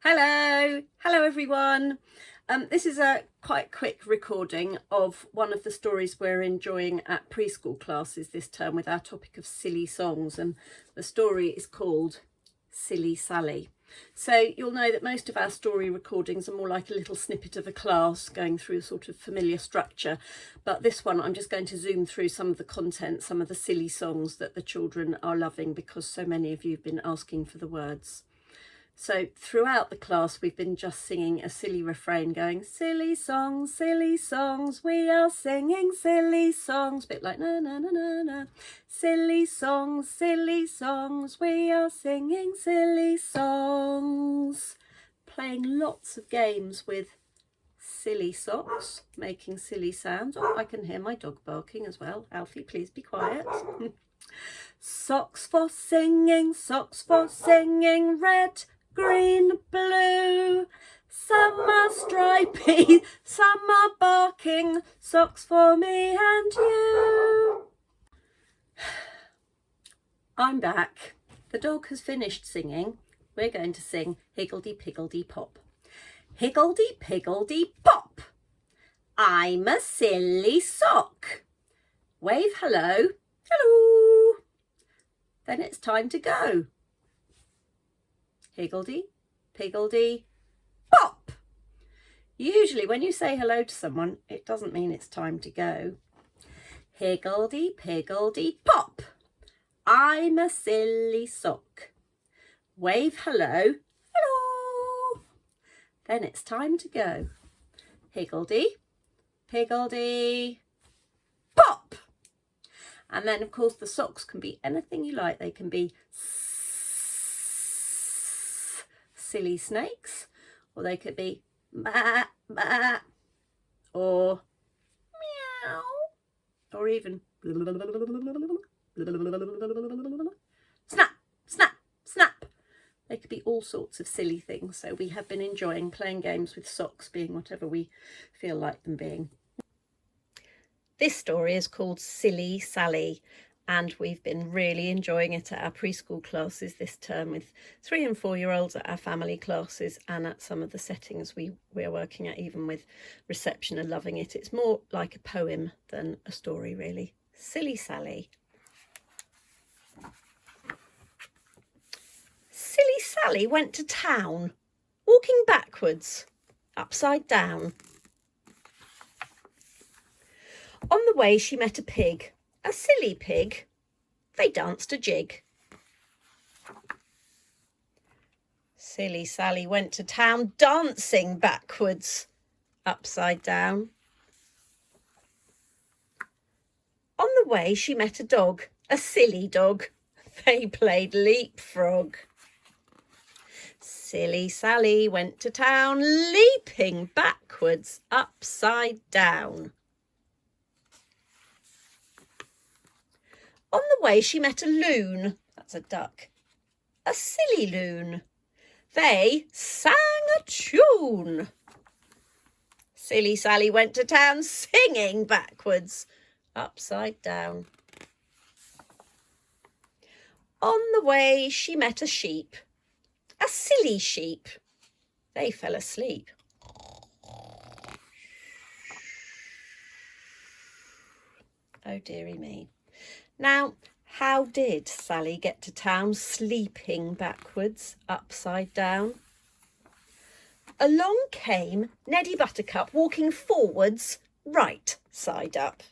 Hello everyone. This is a quite quick recording of one of the stories we're enjoying at preschool classes this term with our topic of silly songs, and the story is called Silly Sally. So you'll know that most of our story recordings are more like a little snippet of a class going through a sort of familiar structure, but this one I'm just going to zoom through some of the content, some of the silly songs that the children are loving because so many of you have been asking for the words. So throughout the class, we've been just singing a silly refrain going, silly songs, we are singing silly songs. Bit like na na na na na. Silly songs, we are singing silly songs. Playing lots of games with silly socks, making silly sounds. Oh, I can hear my dog barking as well. Alfie, please be quiet. Socks for singing, red, green, blue. Some are stripy, some are barking. Socks for me and you. I'm back. The dog has finished singing. We're going to sing Higgledy-Piggledy Pop. Higgledy-Piggledy Pop. I'm a silly sock. Wave hello. Hello. Then it's time to go. Higgledy-Piggledy Pop. Usually when you say hello to someone, it doesn't mean it's time to go. Higgledy-Piggledy Pop. I'm a silly sock. Wave hello. Hello. Then it's time to go. Higgledy-Piggledy Pop. And then, of course, the socks can be anything you like. They can be silly snakes, or they could be ba, ba, or meow, or even snap, snap, snap. They could be all sorts of silly things. So we have been enjoying playing games with socks being whatever we feel like them being. This story is called Silly Sally, and we've been really enjoying it at our preschool classes this term with 3 and 4-year-olds at our family classes and at some of the settings we're working at, even with reception, are loving it. It's more like a poem than a story, really. Silly Sally. Silly Sally went to town, walking backwards, upside down. On the way she met a pig, a silly pig. They danced a jig. Silly Sally went to town, dancing backwards, upside down. On the way she met a dog, a silly dog. They played leapfrog. Silly Sally went to town, leaping backwards, upside down. On the way she met a loon, that's a duck, a silly loon. They sang a tune. Silly Sally went to town, singing backwards, upside down. On the way she met a sheep, a silly sheep. They fell asleep. Oh, dearie me. Now, how did Sally get to town sleeping backwards, upside down? Along came Neddy Buttercup walking forwards, right side up.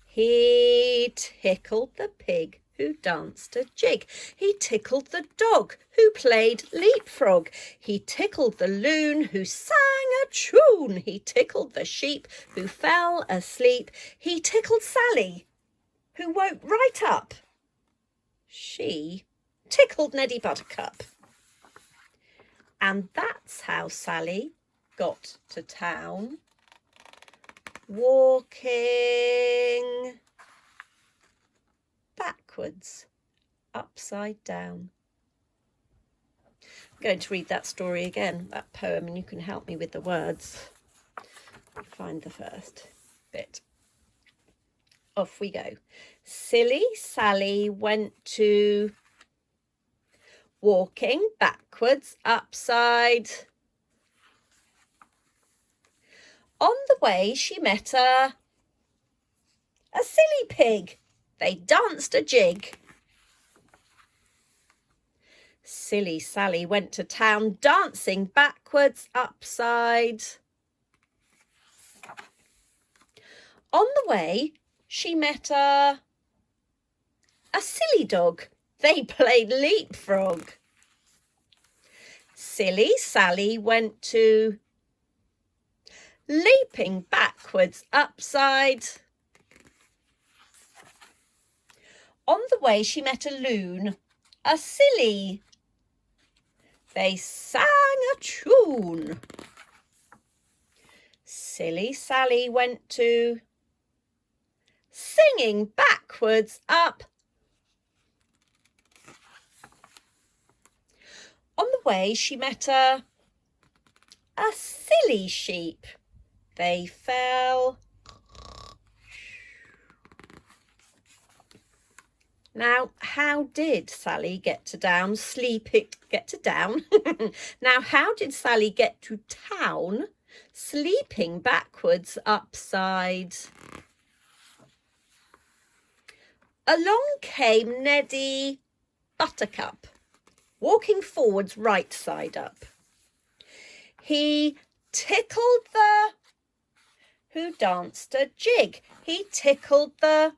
He tickled the pig who danced a jig. He tickled the dog who played leapfrog. He tickled the loon who sang a tune. He tickled the sheep who fell asleep. He tickled Sally who woke right up. She tickled Neddy Buttercup. And that's how Sally got to town, walking backwards, upside down. I'm going to read that story again, that poem, and you can help me with the words. Find the first bit. Off we go. Silly Sally went to walking backwards upside. On the way she met a silly pig. They danced a jig. Silly Sally went to town dancing backwards upside. On the way she met a silly dog. They played leapfrog. Silly Sally went to leaping backwards upside. On the way she met a loon, a silly. They sang a tune. Silly Sally went to singing backwards up. On the way she met a silly sheep. They fell. Now, how did Sally get to down? Now, how did Sally get to town? Sleeping backwards upside. Along came Neddy Buttercup, walking forwards right side up. He tickled the who danced a jig. He tickled the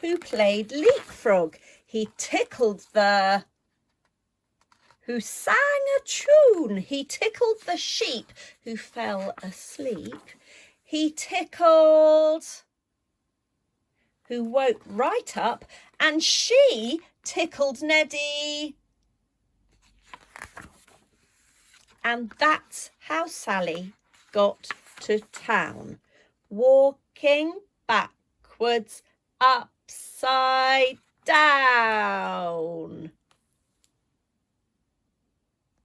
who played leapfrog. He tickled the who sang a tune. He tickled the sheep who fell asleep. He tickled who woke right up, and she tickled Neddy. And that's how Sally got to town, walking backwards upside down.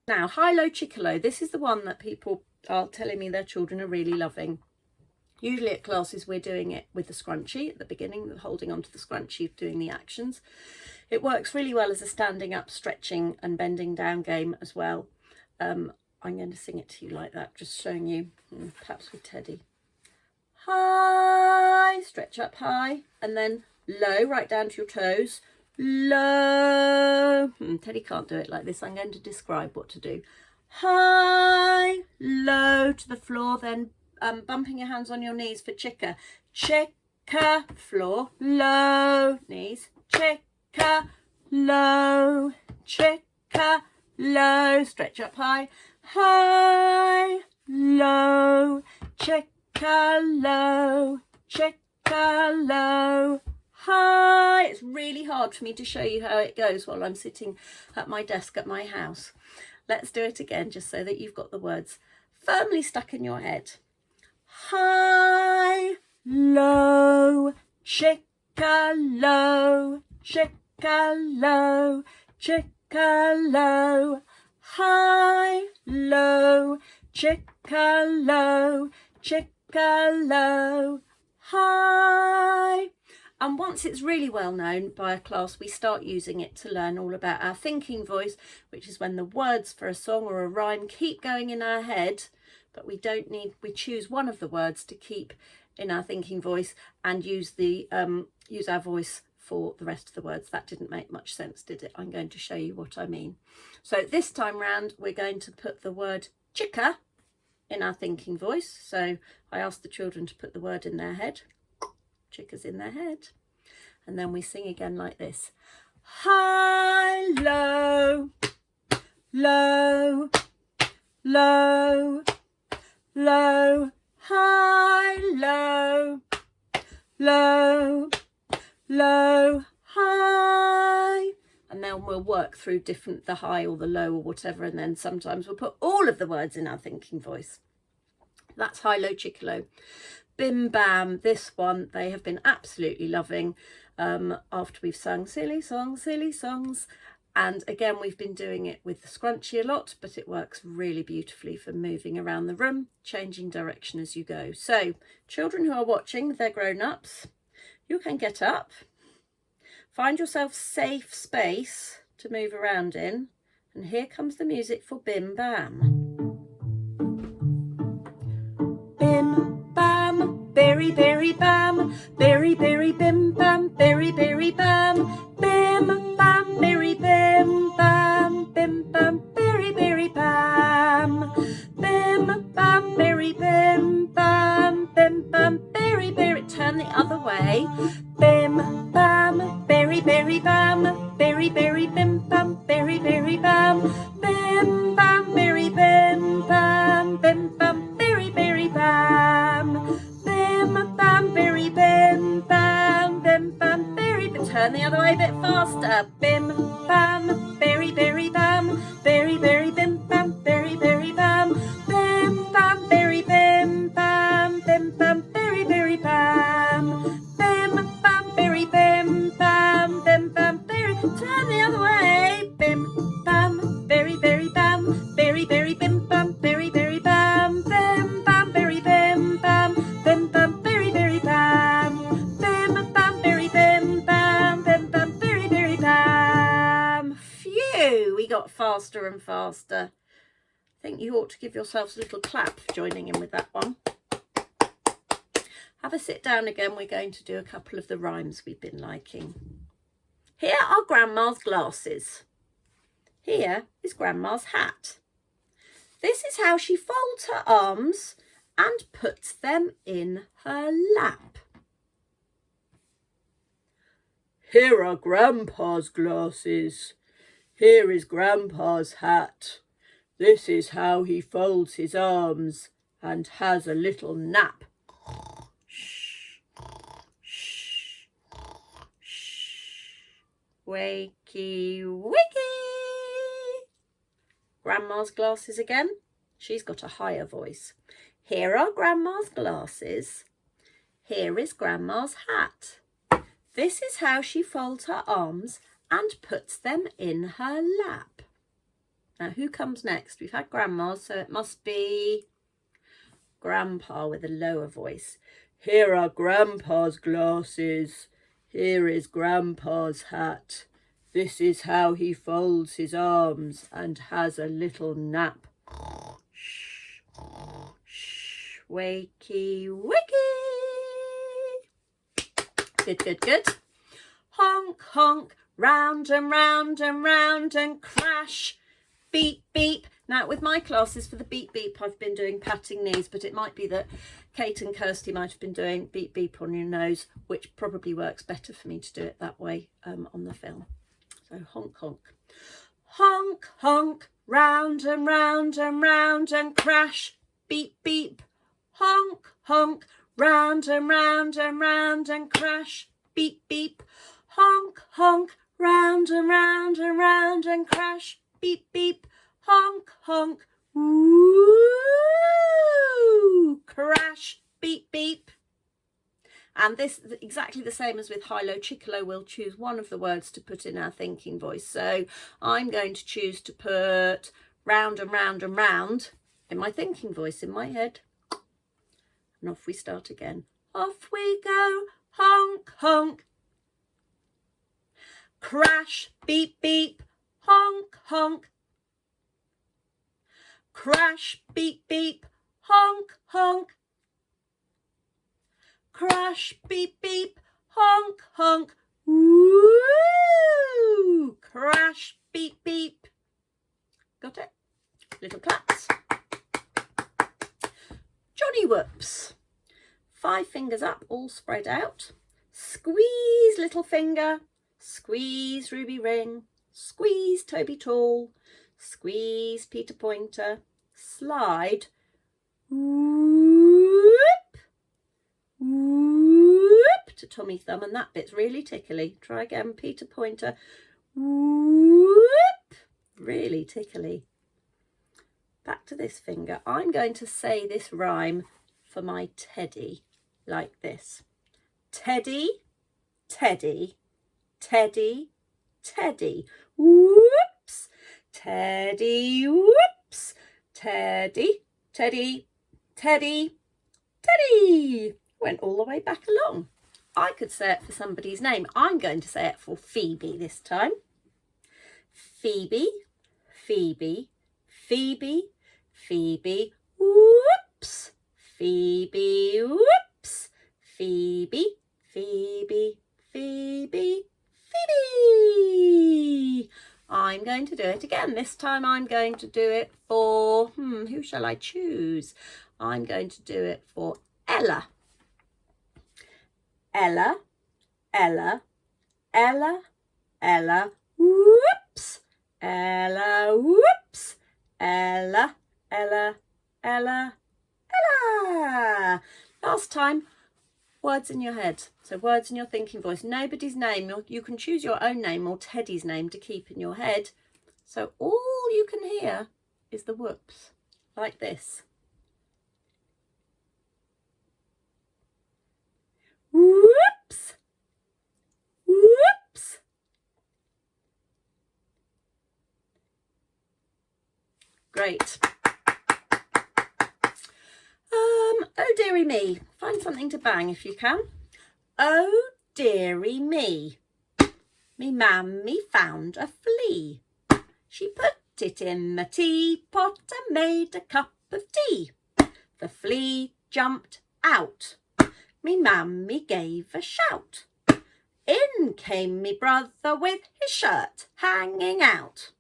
Now, High-Low Chicolo, this is the one that people are telling me their children are really loving. Usually at classes we're doing it with the scrunchie at the beginning, holding onto the scrunchie, doing the actions. It works really well as a standing up, stretching and bending down game as well. I'm going to sing it to you like that, just showing you, perhaps with Teddy. High, stretch up high, and then low, right down to your toes. Low. Teddy can't do it like this. I'm going to describe what to do. High, low to the floor, then bumping your hands on your knees for chica. Chica, floor, low, knees. Chica, low, chica, low. Stretch up high. High, low, chica, low, chica, low, high. It's really hard for me to show you how it goes while I'm sitting at my desk at my house. Let's do it again, just so that you've got the words firmly stuck in your head. High, low, chica, low, chica, low, chica, low. High, low, chica, low, chica, low, high. And once it's really well known by a class, we start using it to learn all about our thinking voice, which is when the words for a song or a rhyme keep going in our head, but we choose one of the words to keep in our thinking voice and use our voice for the rest of the words. That didn't make much sense, did it? I'm going to show you what I mean. So this time round, we're going to put the word chica in our thinking voice. So I asked the children to put the word in their head. Chica's in their head. And then we sing again like this. High, low, low, low, low, high, low, low, low, high. And then we'll work through the high or the low or whatever, and then sometimes we'll put all of the words in our thinking voice. That's High-Low Chicolo. Bim Bam, this one they have been absolutely loving after we've sung silly songs. And again, we've been doing it with the scrunchie a lot, but it works really beautifully for moving around the room, changing direction as you go. So children who are watching with their grown-ups, you can get up, find yourself safe space to move around in. And here comes the music for Bim Bam. Bim Bam, berry, berry, bam, berry, berry, bim bam, berry, berry, bam, bim bam, berry, bim bam, bim bam, berry, berry, bam, bim bam, berry, bim bam, bim bam, berry, berry. Turn the other way. Bim bam, berry, berry, bam, berry, berry, bim bam, berry, berry, bam, bim bam, berry, bim bam, bim bam, berry, berry, bam, bim bam, berry, bim bam, bim bam, berry. But turn the other way a bit faster. Bim bam, berry, berry, bam, berry, berry, bim bam, berry, berry, bam, bim bam, berry, bim bam, bim bam, berry, berry, bam, bim bam, berry, bim bam, bim bam, berry. Turn the other way. Bim bam, berry, berry, bam, berry, berry, bim bam, berry, berry, bam, bim bam, berry, bim bam, bim bam, berry, berry, bam, bim bam, berry, bim bam, bim bam, berry, berry, bam. Phew, we got faster and faster. I think you ought to give yourselves a little clap for joining in with that one. Have a sit down again. We're going to do a couple of the rhymes we've been liking. Here are Grandma's glasses. Here is Grandma's hat. This is how she folds her arms and puts them in her lap. Here are Grandpa's glasses. Here is Grandpa's hat. This is how he folds his arms and has a little nap. Wakey, wakey. Grandma's glasses again. She's got a higher voice. Here are Grandma's glasses. Here is Grandma's hat. This is how she folds her arms and puts them in her lap. Now, who comes next? We've had Grandma's, so it must be Grandpa with a lower voice. Here are Grandpa's glasses. Here is Grandpa's hat. This is how he folds his arms and has a little nap. Wakey, wakey. Good, good, good. Honk, honk, round and round and round and crash. Beep, beep. Now, with my classes for the beep, beep, I've been doing patting knees, but it might be that Kate and Kirsty might have been doing beep, beep on your nose, which probably works better for me to do it that way on the film. So honk, honk. Honk, honk, round and round and round and crash. Beep, beep. Honk, honk, round and round and round and crash. Beep, beep. Honk, honk, round and round and round and crash. Beep, beep. Honk, honk. Woo! Crash. Beep, beep. And this is exactly the same as with high-low Chicolo. We'll choose one of the words to put in our thinking voice. So I'm going to choose to put round and round and round in my thinking voice in my head. And off we start again. Off we go. Honk, honk. Crash. Beep, beep. Honk, honk. Crash. Beep, beep. Honk, honk. Crash, beep, beep, honk, honk, woo! Crash, beep, beep. Got it? Little claps. Johnny Whoops. 5 fingers up, all spread out. Squeeze, little finger. Squeeze, Ruby Ring. Squeeze, Toby Tall. Squeeze, Peter Pointer. Slide. Whoop. Whoop to Tommy Thumb, and that bit's really tickly. Try again, Peter Pointer. Whoop, really tickly. Back to this finger. I'm going to say this rhyme for my teddy like this. Teddy, teddy, teddy, teddy. Whoops, teddy, whoops, teddy, teddy, teddy, teddy. Went all the way back along. I could say it for somebody's name. I'm going to say it for Phoebe this time. Phoebe, Phoebe, Phoebe, Phoebe, whoops, Phoebe, whoops, Phoebe, Phoebe, Phoebe, Phoebe. I'm going to do it again. This time I'm going to do it for, who shall I choose? I'm going to do it for Ella. Ella, Ella, Ella, Ella, whoops, Ella, whoops, Ella, Ella, Ella, Ella. Last time, words in your head. So words in your thinking voice. Nobody's name. You can choose your own name or Teddy's name to keep in your head. So all you can hear is the whoops, like this. Whoops, whoops. Great. Oh dearie me. Find something to bang if you can. Oh dearie me. Me mammy found a flea. She put it in the teapot and made a cup of tea. The flea jumped out. Me mammy gave a shout. In came me brother with his shirt hanging out.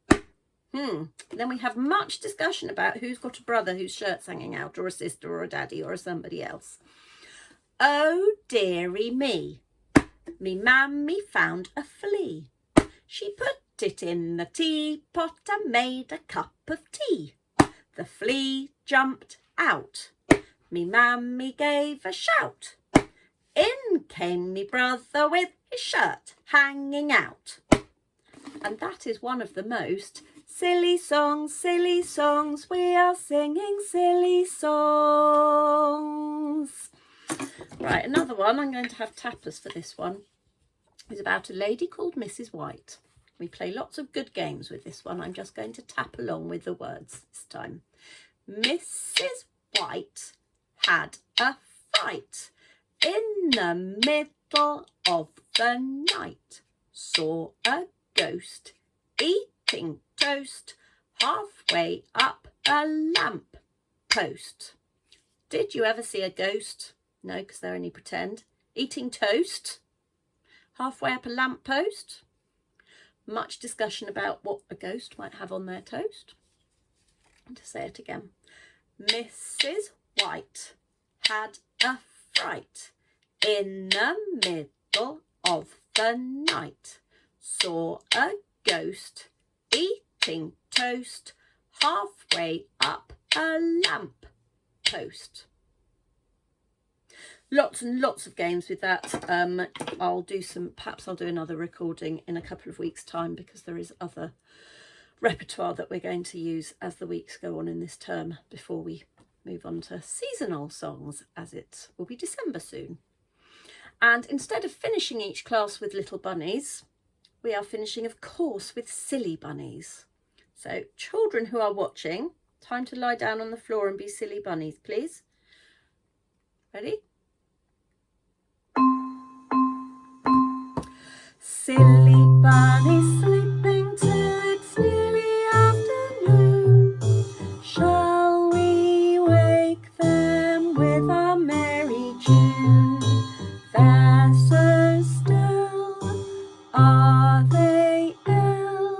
Then we have much discussion about who's got a brother whose shirt's hanging out, or a sister, or a daddy, or somebody else. Oh dearie me. Me mammy found a flea. She put it in the teapot and made a cup of tea. The flea jumped out. Me mammy gave a shout. In came me brother with his shirt hanging out. And that is one of the most silly songs, we are singing silly songs. Right, another one, I'm going to have tappers for this one, is about a lady called Mrs. White. We play lots of good games with this one. I'm just going to tap along with the words this time. Mrs. White had a fright. In the middle of the night, saw a ghost eating toast halfway up a lamp post. Did you ever see a ghost? No, because they're only pretend. Eating toast halfway up a lamp post. Much discussion about what a ghost might have on their toast. And to say it again. Mrs. White had a fright. In the middle of the night, saw a ghost eating toast halfway up a lamp post. Lots and lots of games with that. Perhaps I'll do another recording in a couple of weeks' time, because there is other repertoire that we're going to use as the weeks go on in this term before we move on to seasonal songs, as it will be December soon. And instead of finishing each class with little bunnies, we are finishing, of course, with silly bunnies. So children who are watching, time to lie down on the floor and be silly bunnies, please. Ready? Silly bunny sleeping till it's nearly afternoon. Shall we wake them with our merry tune? They're so still, are they ill?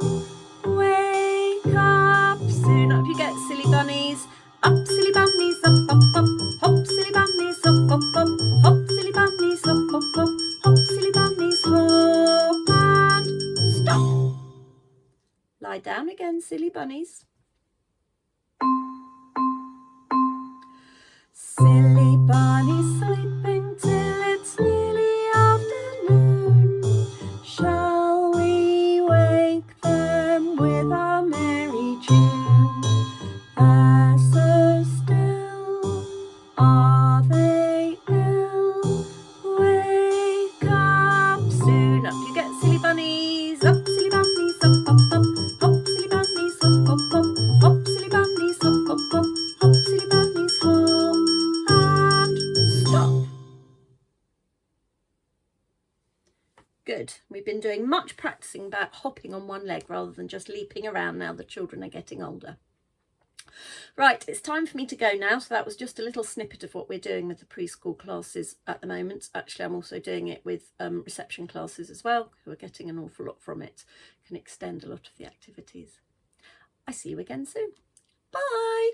Wake up soon. Up you get, silly bunnies. Up, silly bunnies, up, up, up. Hop, silly bunnies, up, up, up. Hop, silly bunnies, up, up, up. Hop, silly bunnies, hop and stop. Lie down again, silly bunnies. Silly bunny sleeping till it's nearly afternoon. Shall we wake them with our merry tune? They're so still, are they ill? Wake up soon. Up you get, silly bunnies. Up, silly bunnies, up, up, up. Hop, silly bunnies, up, up, up. Hop, silly bunnies, up, up, up. Hop, silly bunnies, hop and stop. Good. We've been doing much practicing about hopping on one leg rather than just leaping around now the children are getting older. Right, it's time for me to go now. So that was just a little snippet of what we're doing with the preschool classes at the moment. Actually, I'm also doing it with reception classes as well, who are getting an awful lot from it. Can extend a lot of the activities. I see you again soon. Bye.